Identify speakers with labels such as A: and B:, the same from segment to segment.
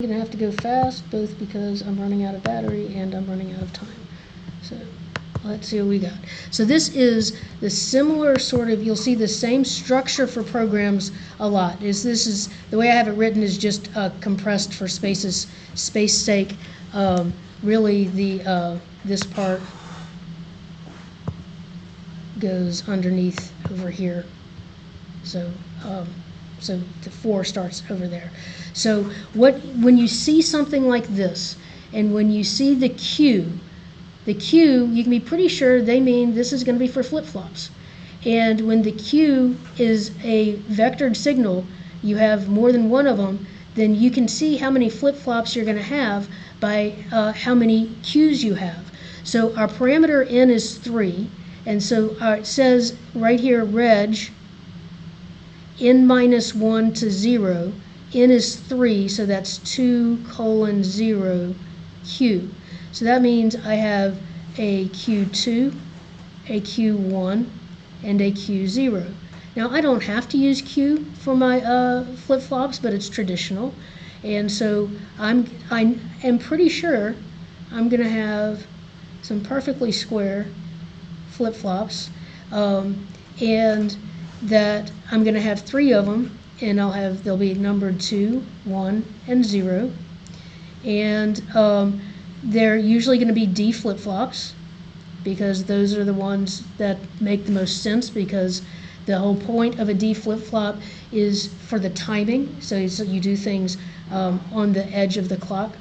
A: I'm going to have to go fast, both because I'm running out of battery and I'm running out of time. So let's see what we got. So this is the similar sort of, you'll see the same structure for programs a lot. This is the way I have it written is just compressed for space sake. Really, this part goes underneath over here. So the 4 starts over there. So when you see something like this, and when you see the Q, you can be pretty sure they mean this is going to be for flip-flops. And when the Q is a vectored signal, you have more than one of them, then you can see how many flip-flops you're going to have by how many Qs you have. So our parameter n is 3, and so it says right here, reg, n minus 1 to 0, n is 3, so that's 2:0 Q. So that means I have a Q2, a Q1, and a Q0. Now I don't have to use Q for my flip-flops, but it's traditional. And so I am pretty sure I'm going to have some perfectly square flip-flops, and that I'm going to have 3 of them, and they'll be numbered 2, 1, and 0. And they're usually going to be D flip-flops, because those are the ones that make the most sense, because the whole point of a D flip-flop is for the timing, so you do things on the edge of the clock.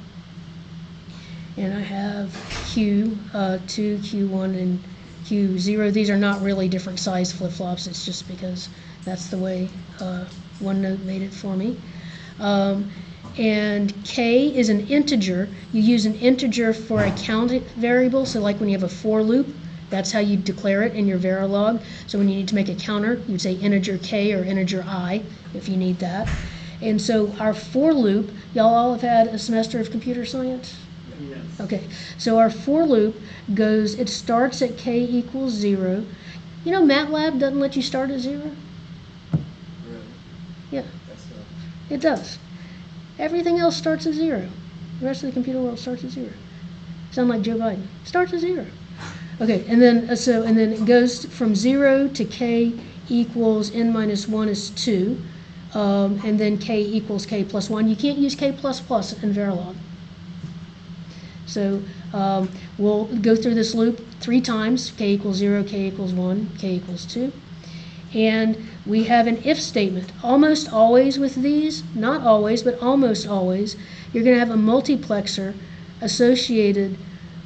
A: And I have Q2, Q1, and Q0. These are not really different size flip-flops, it's just because that's the way OneNote made it for me. And K is an integer. You use an integer for a count variable, so like when you have a for loop, that's how you declare it in your verilog. So when you need to make a counter, you'd say integer K or integer I if you need that. And so our for loop, y'all all have had a semester of computer science?
B: Yes.
A: Okay, so our for loop goes, it starts at K equals 0. You know MATLAB doesn't let you start at 0?
B: Really?
A: Yeah,
B: That's
A: it does. Everything else starts at 0. The rest of the computer world starts at 0. Sound like Joe Biden. Starts at 0. Okay, and then it goes from 0 to K equals n minus 1 is 2, and then K equals K plus 1. You can't use K plus plus in Verilog. So we'll go through this loop 3 times. K equals 0, K equals 1, K equals 2. And we have an if statement. Almost always with these, not always, but almost always, you're going to have a multiplexer associated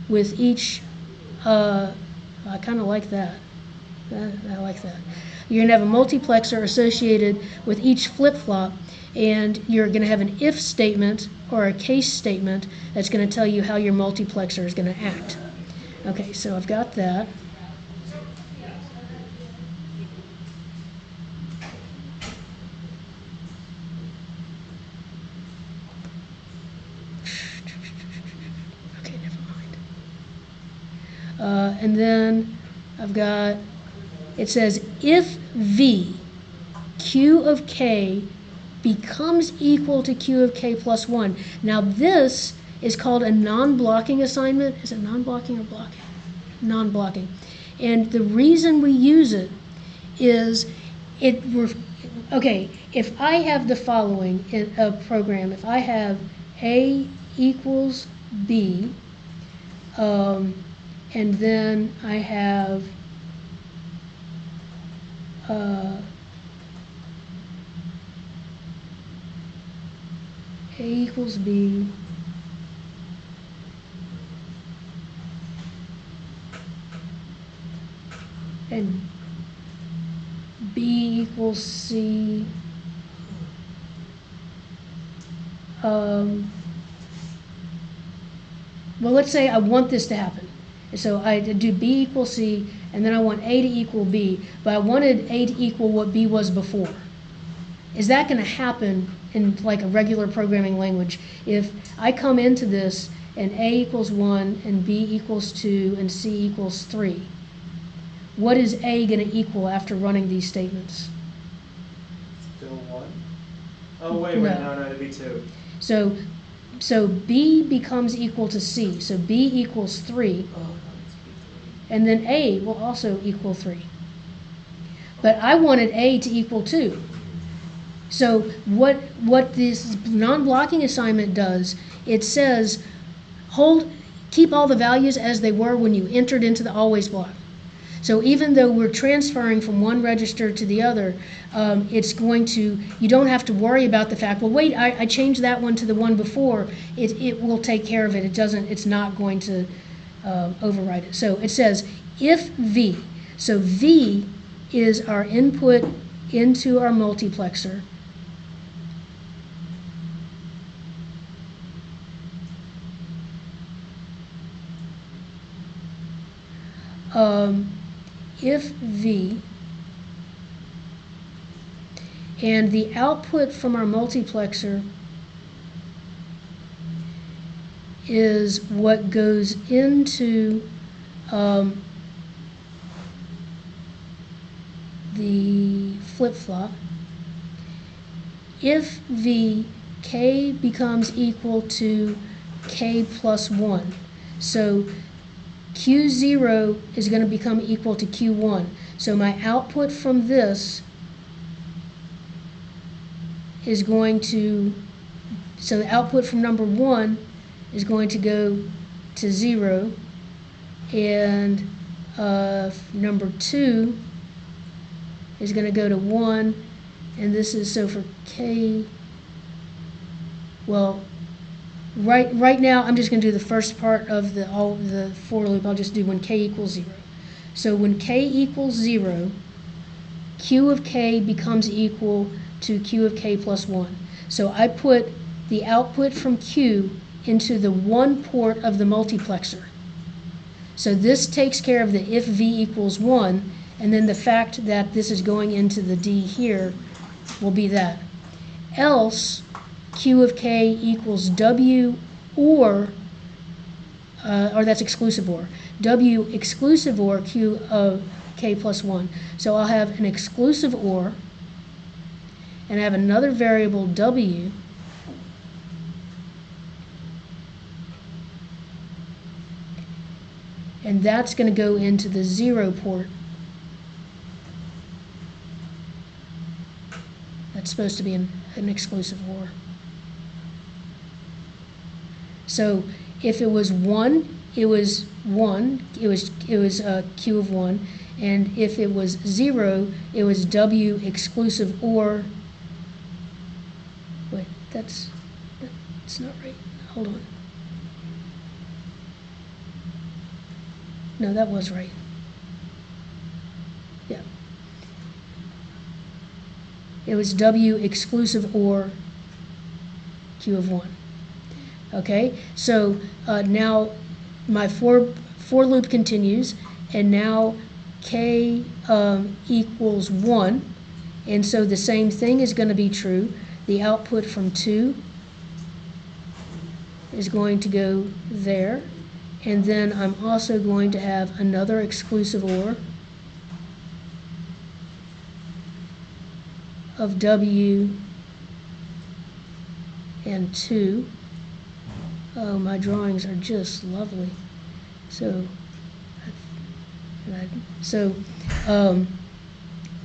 A: with each, I kind of like that. I like that. You're going to have a multiplexer associated with each flip-flop, and you're going to have an if statement or a case statement that's going to tell you how your multiplexer is going to act. Okay, so I've got that. Okay, never mind. And then I've got, it says if V, Q of K, becomes equal to Q of K plus 1. Now this is called a non-blocking assignment. Is it non-blocking or blocking? Non-blocking. And the reason we use it is okay, if I have the following in a program, if I have A equals B, and then I have A equals B, and B equals C, well, let's say I want this to happen. So I do B equals C, and then I want A to equal B, but I wanted A to equal what B was before. Is that going to happen in like a regular programming language if I come into this and A equals 1 and B equals 2 and C equals 3? What is A going to equal after running these statements?
B: Still 1? Oh, wait, no, it'd be 2.
A: So so B becomes equal to C. So B equals 3,
B: Oh, no, it's B3.
A: and then A will also equal 3. But I wanted A to equal 2. So what this non-blocking assignment does, it says keep all the values as they were when you entered into the always block. So even though we're transferring from one register to the other, you don't have to worry about the fact, well, wait, I changed that one to the one before. It will take care of it. It's not going to override it. So it says if V, so V is our input into our multiplexer. If V, and the output from our multiplexer is what goes into the flip-flop. If V, K becomes equal to K plus 1. So Q0 is going to become equal to Q1. So my output from this is going to, so the output from number 1 is going to go to 0, and number 2 is going to go to 1, and this is, so for K, well, right now I'm just going to do the first part of the for loop. I'll just do when K equals 0. So when K equals 0, Q of K becomes equal to Q of K plus 1. So I put the output from Q into the 1 port of the multiplexer. So this takes care of the if V equals 1, and then the fact that this is going into the D here will be that. Else, Q of K equals W or that's exclusive or. W exclusive or Q of K plus 1. So I'll have an exclusive or, and I have another variable W, and that's going to go into the 0 port. That's supposed to be an exclusive or. So if it was 1, it was 1, it was Q of 1, and if it was 0, it was W exclusive or, wait, that's not right, hold on. No, that was right. Yeah. It was W exclusive or Q of 1. Okay, so now my for loop continues, and now K equals 1, and so the same thing is going to be true. The output from 2 is going to go there, and then I'm also going to have another exclusive or of W and 2. Oh, my drawings are just lovely. So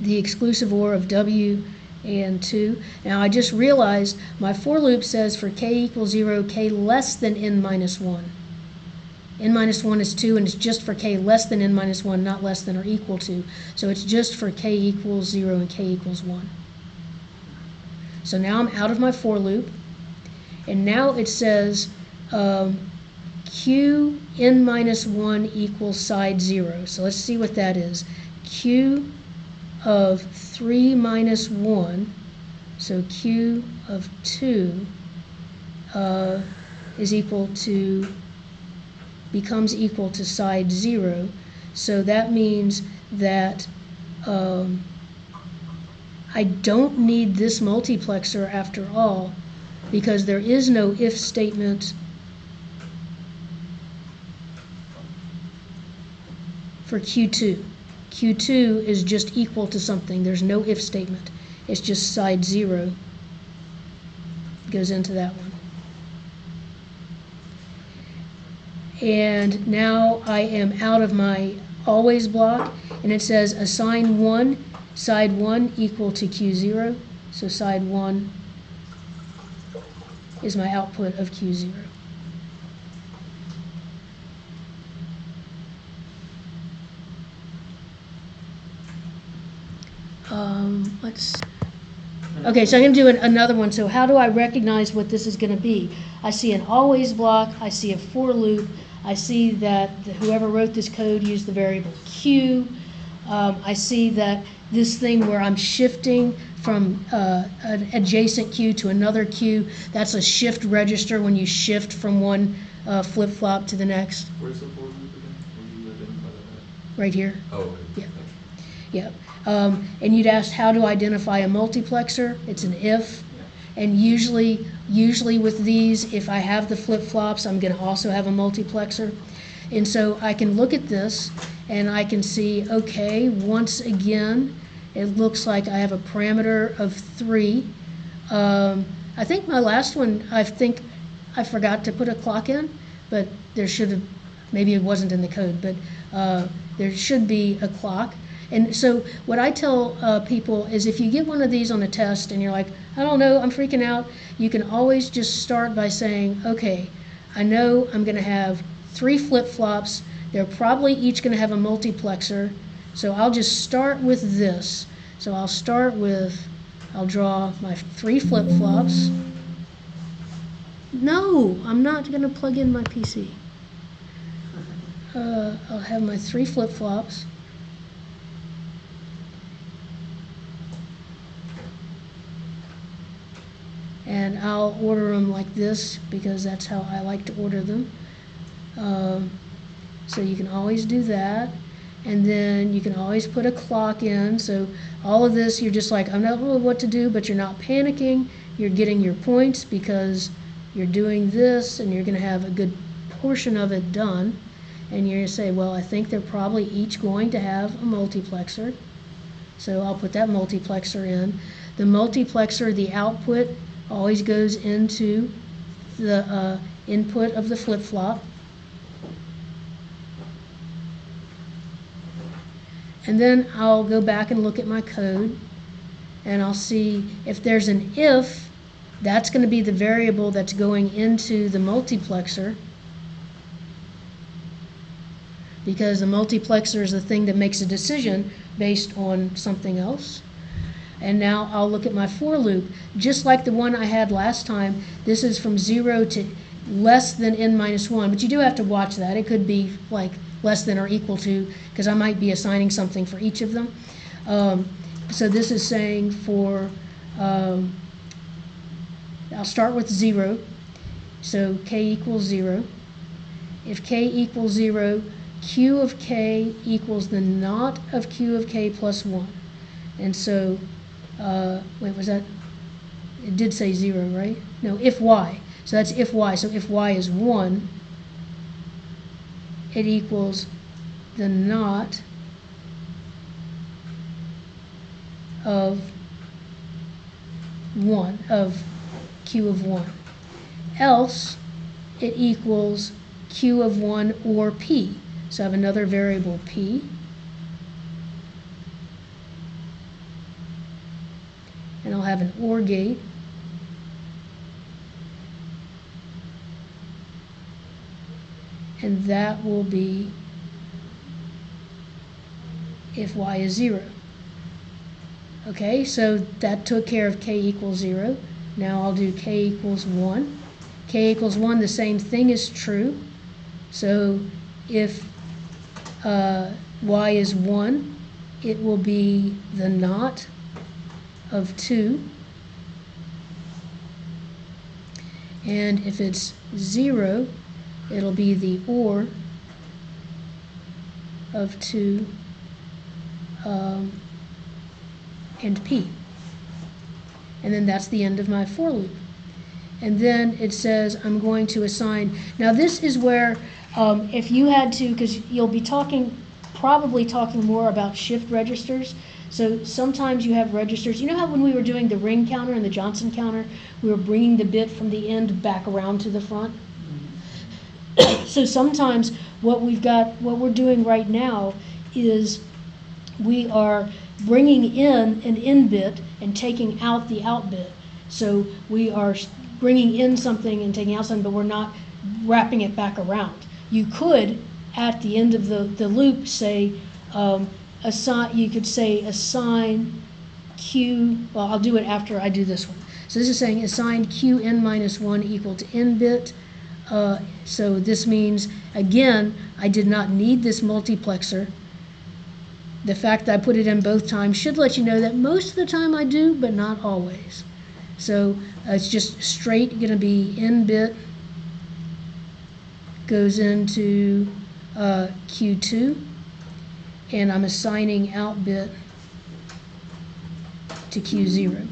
A: the exclusive or of W and 2. Now I just realized my for loop says for K equals 0, K less than N minus 1. N minus 1 is 2, and it's just for K less than N minus 1, not less than or equal to. So it's just for K equals 0 and K equals 1. So now I'm out of my for loop, and now it says Q N minus 1 equals side 0. So let's see what that is. Q of 3 minus 1, so Q of 2 is equal to, becomes equal to side 0. So that means that I don't need this multiplexer after all, because there is no if statement for Q2. Q2 is just equal to something. There's no if statement. It's just side 0 goes into that one. And now I am out of my always block, and it says assign 1, side 1 equal to Q0. So side 1 is my output of Q0. Okay, so I'm going to do another one. So how do I recognize what this is going to be? I see an always block, I see a for loop, I see that whoever wrote this code used the variable Q. I see that this thing where I'm shifting from an adjacent queue to another queue, that's a shift register when you shift from one flip-flop to the next.
B: Where's the for loop again? Where do you identify that?
A: Right here.
B: Oh, okay.
A: Yeah. Yeah. And you'd asked how to identify a multiplexer. It's an if.
B: Yeah.
A: And usually with these, if I have the flip-flops, I'm going to also have a multiplexer. And so I can look at this and I can see, okay, once again, it looks like I have a parameter of 3. I think my last one, I think I forgot to put a clock in, but there should have, maybe it wasn't in the code, but there should be a clock. And so what I tell people is if you get one of these on a test and you're like, I don't know, I'm freaking out, you can always just start by saying, okay, I know I'm going to have 3 flip-flops. They're probably each going to have a multiplexer. So I'll just start with this. So I'll draw my 3 flip-flops. No, I'm not going to plug in my PC. I'll have my 3 flip-flops. And I'll order them like this because that's how I like to order them. So you can always do that. And then you can always put a clock in. So all of this, you're just like, I'm not really what to do, but you're not panicking. You're getting your points because you're doing this and you're going to have a good portion of it done. And you're going to say, well, I think they're probably each going to have a multiplexer. So I'll put that multiplexer in. The multiplexer, the output, always goes into the input of the flip-flop. And then I'll go back and look at my code, and I'll see if there's an if, that's going to be the variable that's going into the multiplexer, because the multiplexer is the thing that makes a decision based on something else. And now I'll look at my for loop. Just like the one I had last time, this is from 0 to less than n minus 1, but you do have to watch that. It could be like less than or equal to, because I might be assigning something for each of them. So this is saying for, I'll start with 0, so k equals 0. If k equals 0, q of k equals the naught of q of k plus 1. And so, wait, was that, it did say 0, right? No, if y. So that's if y. So if y is 1, it equals the naught of 1, of q of 1. Else, it equals q of 1 or p. So I have another variable p. And I'll have an OR gate. And that will be if y is 0. Okay, so that took care of k equals 0. Now I'll do k equals 1. K equals 1, the same thing is true. So if y is 1, it will be the naught of 2. And if it's 0, it'll be the OR of 2 and p. And then that's the end of my for loop. And then it says I'm going to assign. Now this is where if you had to, because you'll be probably talking more about shift registers. So sometimes you have registers. You know how when we were doing the ring counter and the Johnson counter, we were bringing the bit from the end back around to the front? So sometimes what we're doing right now is we are bringing in an in bit and taking out the out bit. So we are bringing in something and taking out something, but we're not wrapping it back around. You could, at the end of the loop, say, you could say assign q, well, I'll do it after I do this one. So this is saying assign qn minus 1 equal to n bit. So this means, again, I did not need this multiplexer. The fact that I put it in both times should let you know that most of the time I do, but not always. So it's just straight going to be n bit goes into Q2, and I'm assigning out bit to Q0.